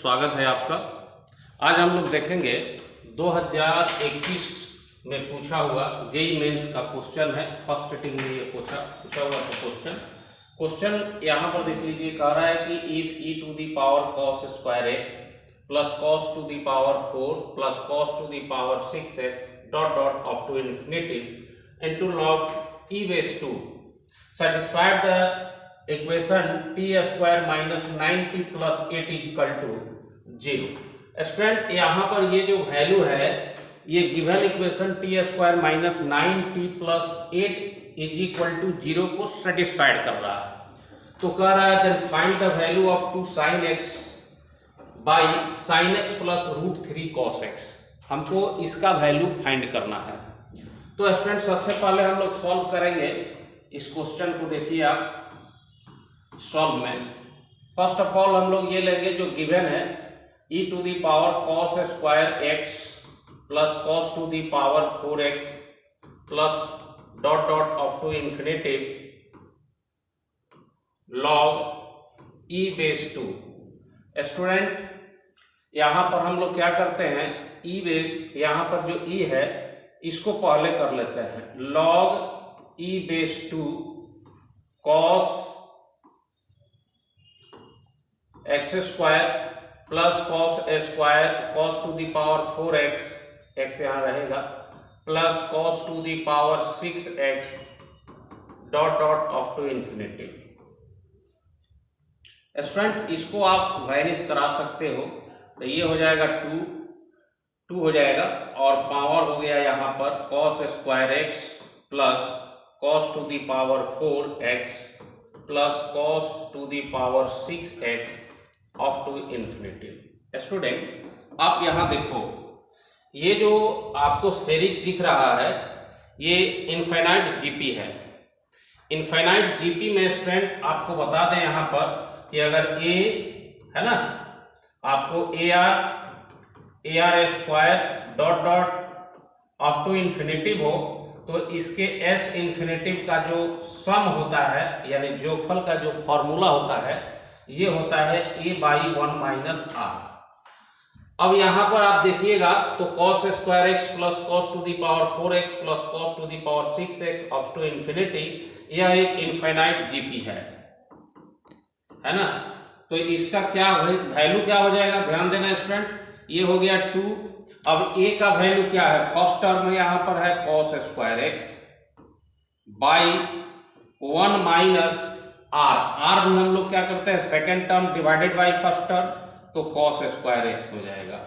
स्वागत है आपका। आज हम लोग देखेंगे 2021 में पूछा हुआ जेईई मेंस का क्वेश्चन है। फर्स्ट सिटिंग में ये पूछा हुआ था क्वेश्चन यहाँ पर देख लीजिए। कह रहा है कि if e to the power cos square x plus cos to the power 4 plus cos to the power 6x dot dot up to infinity into log e base 2 satisfied the equation T square minus 9t plus 8 is equal to 0। Student यहाँ पर ये जो value है ये given equation T square minus 9t plus 8 is equal to 0 को satisfied कर रहा है। तो कह रहा है then find the value of 2 sin x by sin x plus √3 cos x। हमको इसका वैल्यू फाइंड करना है। तो स्टूडेंट सबसे पहले हम लोग सॉल्व करेंगे इस क्वेश्चन को। देखिए आप सॉल्व में फर्स्ट ऑफ ऑल हम लोग ये लेंगे जो गिवन है e to the power cos square x plus cos to the power 4x plus dot dot up to infinity log e base 2। Student यहां पर हम लोग क्या करते हैं, e बेस यहां पर जो e है इसको पहले कर लेते हैं। log e base 2 cos x square plus cos square cos to the power 4x, x यहाँ रहेगा, plus cos to the power 6x dot dot up to infinity. Student इसको आप वैनिश करा सकते हो तो ये हो जाएगा 2 हो जाएगा और पावर हो गया यहाँ पर cos square x plus cos to the power 4x plus cos to the power 6x of to infinity. Student आप यहां देखो ये जो आपको सेरिक दिख रहा है ये इनफाइनाइट जीपी है। इनफाइनाइट जीपी में स्टूडेंट आपको बता दें यहां पर कि अगर a है ना, आपको R square dot dot of to infinitive हो तो इसके s इन्फिनिटिव का जो सम होता है यानी जोगफल का जो फॉर्मूला होता है ये होता है a बाई 1 माइनस r। अब यहां पर आप देखिएगा तो cos square x plus cos to the power 4x plus cos to the power 6x up to infinity यह एक इनफाइनाइट जीपी है ना। तो इसका क्या वैल्यू क्या हो जाएगा, ध्यान देना स्टूडेंट, ये हो गया 2। अब a का वैल्यू क्या है, फर्स्ट टर्म यहां पर है cos square x by 1 minus r भी हम लोग क्या करते हैं second term divided by first term तो cos स्क्वायर x हो जाएगा।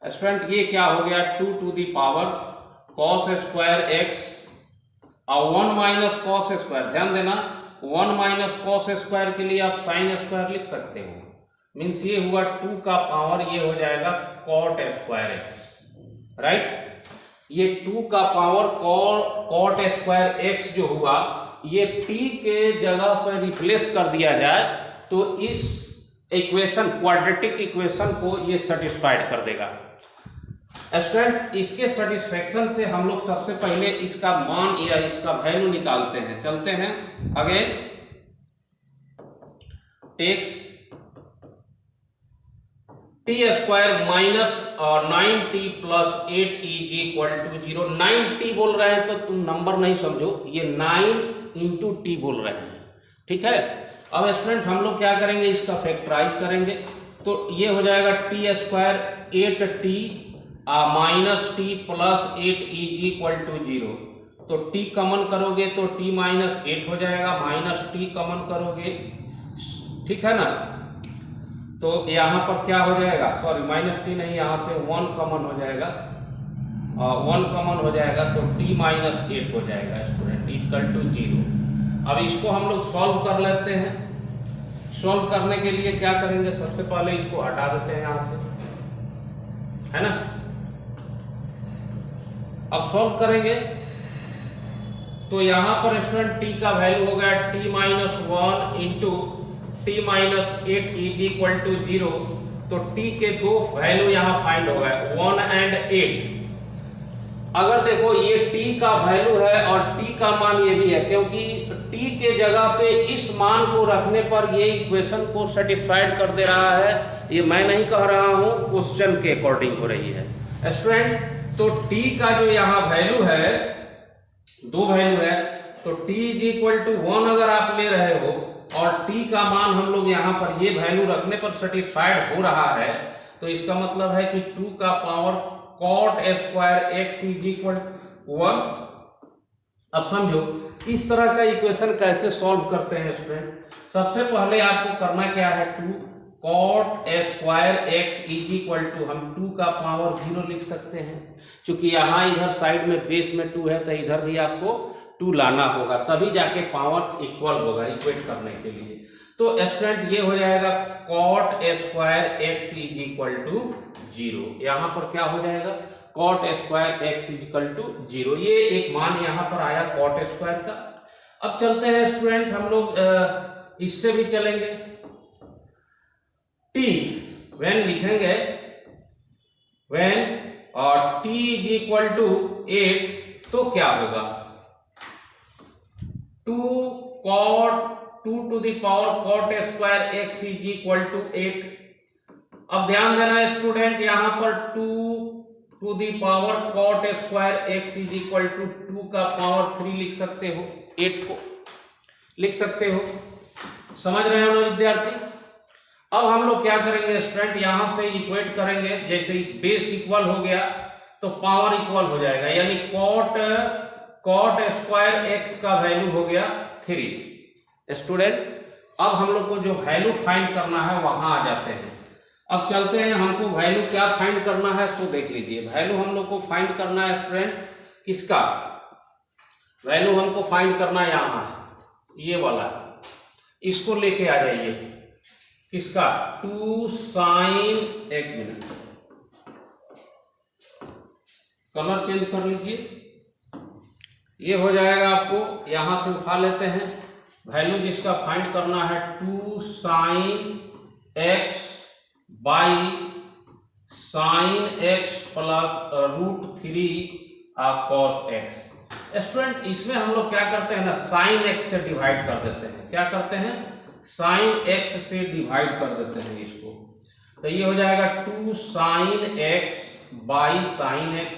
स्टूडेंट ये क्या हो गया 2 to the power cos square x और 1 माइनस cos स्क्वायर। ध्यान देना 1 माइनस cos स्क्वायर के लिए आप sin स्क्वायर लिख सकते हो, मीन्स ये हुआ 2 का पावर ये हो जाएगा cot स्क्वायर x, राइट। ये 2 का पावर cot स्क्वायर x जो हुआ ये t के जगह पर रिप्लेस कर दिया जाए तो इस इक्वेशन क्वाड्रेटिक इक्वेशन को ये सेटिस्फाइड कर देगा। स्टूडेंट इसके सेटिस्फैक्शन से हम लोग सबसे पहले इसका मान या इसका वैल्यू निकालते हैं। चलते हैं again, takes T square minus 9t plus 8 is equal to 0। 9t बोल रहे हैं तो तुम नंबर नहीं समझो, ये 9 इंटू टी बोल रहे हैं, ठीक है। अब स्टूडेंट हम लोग क्या करेंगे, इसका फैक्टराइज करेंगे तो ये हो जाएगा T square 8t minus T plus 8 is equal to 0। तो t कॉमन करोगे तो t माइनस 8 हो जाएगा, माइनस टी कॉमन करोगे, ठीक है ना। तो यहाँ पर क्या हो जाएगा, सॉरी माइनस टी नहीं, यहाँ से 1 कॉमन हो जाएगा, 1 कॉमन हो जाएगा तो t माइनस 8 हो जाएगा स्टूडेंट इक्वल टू 0। अब इसको हम लोग सॉल्व कर लेते हैं। सॉल्व करने के लिए क्या करेंगे, सबसे पहले इसको हटा देते हैं यहाँ से, है ना। अब सॉल्व करेंगे तो यहाँ पर स्टूडेंट t का वैल्यू हो गया t minus 1 into T minus 8 is equal to 0। तो t के दो वैल्यू यहाँ फाइंड हो गए 1 एंड 8। अगर देखो ये t का वैल्यू है और t का मान ये भी है, क्योंकि t के जगह पे इस मान को रखने पर ये इक्वेशन को सेटिस्फाइड कर दे रहा है। ये मैं नहीं कह रहा हूँ, क्वेश्चन के अकॉर्डिंग हो रही है स्टूडेंट। तो t का जो यहाँ वैल्यू है, दो वैल्यू है, तो t इज इक्वल टू 1 अगर आप ले रहे हो और t का मान हम लोग यहाँ पर ये वैल्यू रखने पर सेटिस्फाइड हो रहा है, तो इसका मतलब है कि 2 का power cot square x is equal 1। अब समझो इस तरह का इक्वेशन कैसे सॉल्व करते हैं स्टूडेंट। सबसे पहले आपको करना क्या है, 2 cot square x is equal to, हम 2 का पावर 0 लिख सकते हैं, क्योंकि यहाँ इधर साइड में बेस में 2 है, तो इधर भी आपको 2 लाना होगा, तभी जाके पावर इक्वल होगा इक्वेट करने के लिए। तो स्टूडेंट ये हो जाएगा cot square x is equal to 0। यहाँ पर क्या हो जाएगा, cot square x is equal to 0। ये एक मान यहाँ पर आया cot स्क्वायर का। अब चलते हैं स्टूडेंट हम लोग इससे भी चलेंगे। t व्हेन लिखेंगे, व्हेन और t इज इक्वल टू 8, तो क्या होगा, 2 cot 2 to the power cot square x is equal to 8। अब ध्यान देना स्टूडेंट, यहाँ पर 2 to the power cot square x is equal to 2 का पावर 3 लिख सकते हो, 8 को लिख सकते हो। समझ रहे हो ना विद्यार्थी। अब हम लोग क्या करेंगे स्टूडेंट, यहां से इक्वेट करेंगे, जैसे बेस इक्वल हो गया तो पावर इक्वल हो जाएगा, यानी cot स्क्वायर x का वैल्यू हो गया 3। स्टूडेंट अब हम लोग को जो वैल्यू फाइंड करना है वहां आ जाते हैं। अब चलते हैं, हमको वैल्यू क्या फाइंड करना है, सो देख लीजिए। वैल्यू हम लोग को फाइंड करना है स्टूडेंट, किसका वैल्यू हमको फाइंड करना है, यहाँ ये वाला, इसको लेके आ जाइए, किसका, 2 साइन, एक मिनट कलर चेंज कर लीजिए, ये हो जाएगा आपको, यहां से उठा लेते हैं वैल्यू जिसका फाइंड करना है, 2 sine x by sine x plus √3 cos x। Student इसमें हम लोग क्या करते हैं ना, साइन x से डिवाइड कर देते हैं। क्या करते हैं, साइन x से डिवाइड कर देते हैं इसको, तो ये हो जाएगा 2 sine x by sine x।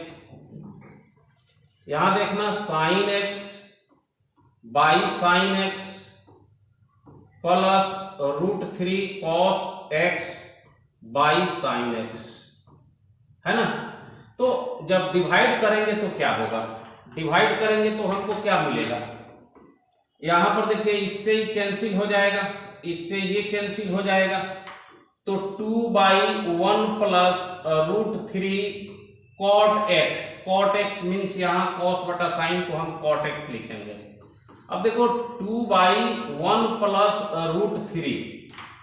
यहां देखना, sine x by sine x plus √3 cos x by sine x, है ना। तो जब डिवाइड करेंगे तो क्या होगा, डिवाइड करेंगे तो हमको क्या मिलेगा, यहां पर देखिए इससे ही कैंसिल हो जाएगा, इससे ये कैंसिल हो जाएगा, तो 2/1 प्लस √3 cot x मीन्स यहाँ cos बटा साइन को हम cot x लिखेंगे। अब देखो 2/1 प्लस √3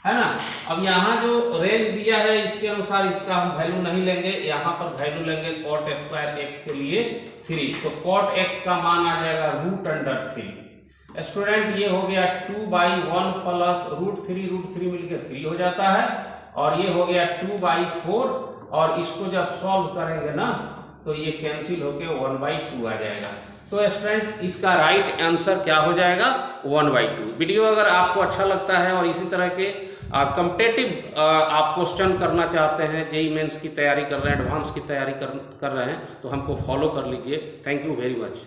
है ना। अब यहाँ जो रेंज दिया है इसके अनुसार इसका हम वैल्यू नहीं लेंगे, यहाँ पर वैल्यू लेंगे cot स्क्वायर x के लिए 3, तो cot x का मान आ जाएगा √3। स्टूडेंट ये हो गया 2/1 प्लस √3 मिलकर 3 हो जाता है, और ये हो गया 2/4, और इसको जब सॉल्व करेंगे ना तो ये कैंसिल होके 1/2 आ जाएगा। तो स्टूडेंट इसका राइट आंसर क्या हो जाएगा, 1/2। वीडियो अगर आपको अच्छा लगता है और इसी तरह के कॉम्पिटिटिव आप क्वेश्चन करना चाहते हैं, जेईई मेंस की तैयारी कर रहे हैं, एडवांस की तैयारी कर रहे हैं, तो हमको फॉलो कर लीजिए। Thank you very much.